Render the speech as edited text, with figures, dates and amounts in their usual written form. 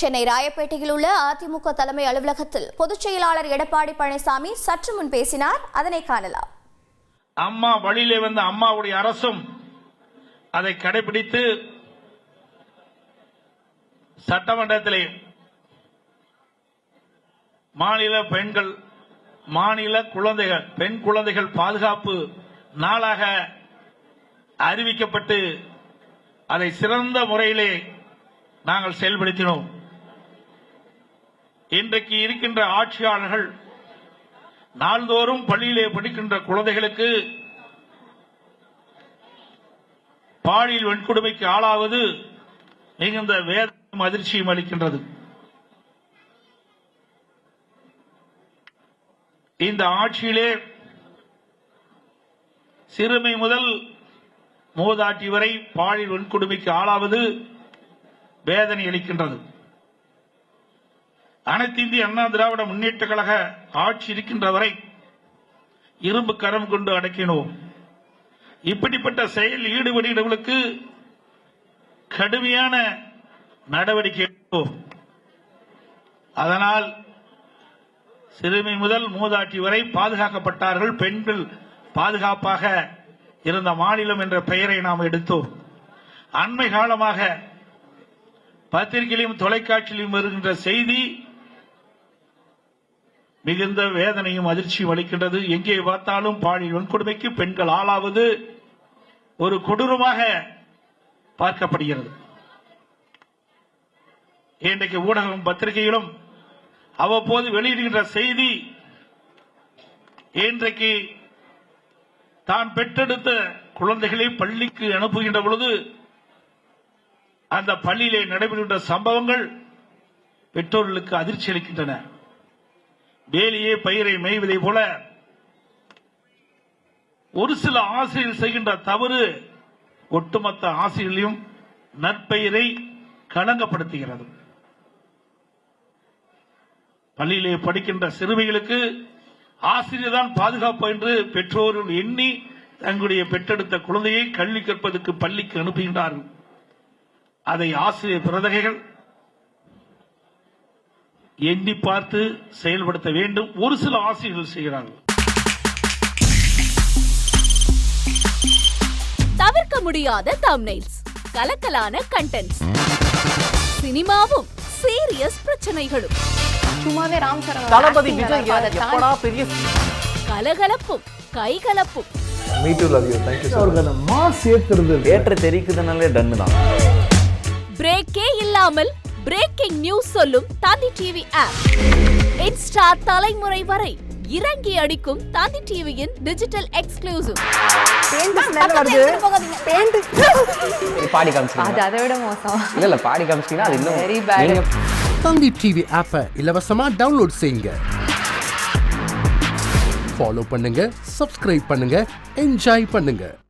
சென்னை ராயப்பேட்டையில் உள்ள அதிமுக தலைமை அலுவலகத்தில் பொதுச் செயலாளர் எடப்பாடி பழனிசாமி சற்று முன் பேசினார். அதனை காணலாம். அம்மா வழியிலே வந்த அம்மாவுடைய அரசும் அதை கடைபிடித்து சட்டமன்றத்திலே மாநில குழந்தைகள் பெண் குழந்தைகள் பாதுகாப்பு நாளாக அறிவிக்கப்பட்டு அதை சிறந்த முறையிலே நாங்கள் செயல்படுத்தினோம். இன்றைக்கு இருக்கின்ற ஆட்சியாளர்கள் நாள்தோறும் பள்ளியிலே படிக்கின்ற குழந்தைகளுக்கு பாலியல் வன்கொடுமைக்கு ஆளாவது மிகுந்த வேதனையும் அதிர்ச்சியும் அளிக்கின்றது. இந்த ஆட்சியிலே சிறுமை முதல் மூதாட்டி வரை பாலியல் வன்கொடுமைக்கு ஆளாவது வேதனை அளிக்கின்றது. அனைத்து இந்திய அண்ணா திராவிட முன்னேற்ற கழக ஆட்சி இருக்கின்ற வரை இரும்பு கரம் கொண்டு அடக்கினோம். இப்படிப்பட்ட செயல் ஈடுபடுகிறவர்களுக்கு கடுமையான நடவடிக்கை எடுத்தோம். அதனால் சிறுமி முதல் மூதாட்டி வரை பாதுகாக்கப்பட்டார்கள். பெண்கள் பாதுகாப்பாக இருந்த மாநிலம் என்ற பெயரை நாம் எடுத்தோம். அண்மை காலமாக பத்திரிகையிலும் தொலைக்காட்சியிலும் வருகின்ற செய்தி மிகுந்த வேதனையும் அதிர்ச்சியும் அளிக்கின்றது. எங்கே பார்த்தாலும் பாலியல் வன்கொடுமைக்கு பெண்கள் ஆளாவது ஒரு கொடூரமாக பார்க்கப்படுகிறது. இன்றைக்கு ஊடகம் பத்திரிகையிலும் அவ்வப்போது வெளியிடுகின்ற செய்தி இன்றைக்கு தான் பெற்றெடுத்த குழந்தைகளை பள்ளிக்கு அனுப்புகின்ற பொழுது அந்த பள்ளியிலே நடைபெறுகின்ற சம்பவங்கள் பெற்றோர்களுக்கு அதிர்ச்சி அளிக்கின்றன. வேலியே பயிரை மேய்வதை போல ஒரு சில ஆசிரியர் செய்கின்ற தவறு ஒட்டுமொத்த ஆசிரியர்களையும் நற்பெயரை களங்கப்படுத்துகிறது. பள்ளியிலே படிக்கின்ற சிறுமிகளுக்கு ஆசிரியர் தான் பாதுகாப்பு என்று பெற்றோர்கள் எண்ணி தங்களுடைய பெற்றெடுத்த குழந்தையை கல்வி கற்பதற்கு பள்ளிக்கு அனுப்புகின்றார்கள். அதை ஆசிரியர் பிரதகைகள் எண்ணி பார்த்து செயல்படுத்த வேண்டும். ஒரு சில ஆசிரியர்கள் செய்கிறார்கள். தவிர்க்க முடியாத தம்ப்நெயில்ஸ், கலக்கலான கண்டென்ட்ஸ், சினிமாவும் சீரியஸ் பிரச்சனைகளும், சும்மாவே ராம் சரண் தளபதி விஜய் எப்படா பெரிய கலகலப்பும் கைகலப்பும். Me too love you. Thank you sir. Mass ஏத்துறது ஏற்ற தெரிக்குதனாலே டன் தான். பிரேக்கே இல்லாமல் பிரேக்கிங் நியூஸ் சொல்லும் தந்தி டிவி ஆப். இன்ஸ்டா தலைமுறை வரை இறங்கி அடிக்கும் தந்தி டிவியின் டிஜிட்டல் எக்ஸ்க்ளூசிவ். பாடி காமிச்சீங்க. அது அதை விட மோசம். இல்ல பாடி காமிச்சீங்கன்னா அது இன்னும் வெரி பேட். தந்தி டிவி ஆப்பை இலவசமா டவுன்லோட் செய்யுங்க. ஃபாலோ பண்ணுங்க, சப்ஸ்கிரைப் பண்ணுங்க, என்ஜாய் பண்ணுங்க.